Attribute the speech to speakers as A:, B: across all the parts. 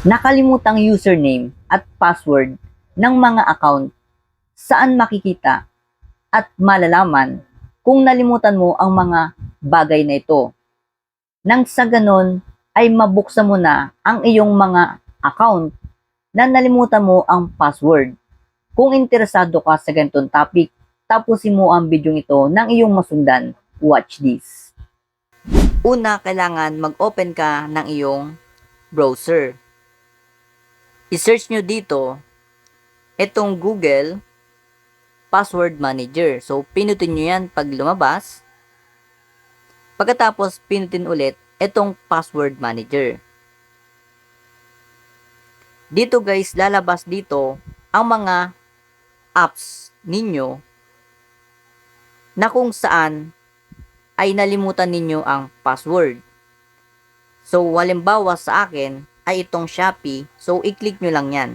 A: nakalimutang username at password ng mga account, saan makikita at malalaman kung nalimutan mo ang mga bagay na ito? Nang sa ganon ay mabuksan mo na ang iyong mga account na nalimutan mo ang password. Kung interesado ka sa ganitong topic, tapusin mo ang video ito ng iyong masundan. Watch this. Una, kailangan mag-open ka ng iyong browser. I-search nyo dito itong Google Password Manager. So, pinutin nyo yan pag lumabas. Pagkatapos, pinutin ulit itong Password Manager. Dito guys, lalabas dito ang mga apps ninyo na kung saan ay nalimutan ninyo ang password. So, halimbawa sa akin ay itong Shopee. So, i-click nyo lang yan.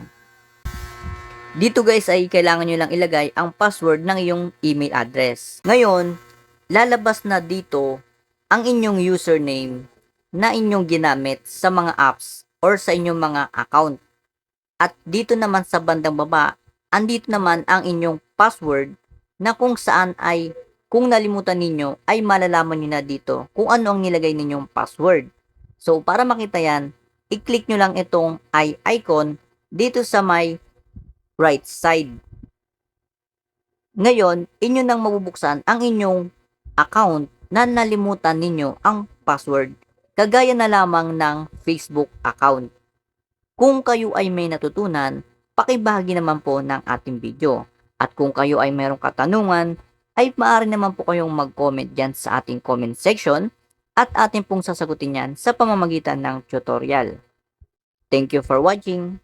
A: Dito guys ay kailangan nyo lang ilagay ang password ng iyong email address. Ngayon, lalabas na dito ang inyong username na inyong ginamit sa mga apps or sa inyong mga account. At dito naman sa bandang baba, andito naman ang inyong password na kung saan ay kung nalimutan ninyo ay malalaman nyo na dito kung ano ang nilagay ninyong password. So, para makita yan, i-click nyo lang itong icon dito sa may right side. Ngayon, inyo nang mabubuksan ang inyong account na nalimutan ninyo ang password. Kagaya na lamang ng Facebook account. Kung kayo ay may natutunan, pakibahagi naman po ng ating video. At kung kayo ay mayroong katanungan, ay maaari naman po kayong mag-comment dyan sa ating comment section at ating pong sasagutin yan sa pamamagitan ng tutorial. Thank you for watching.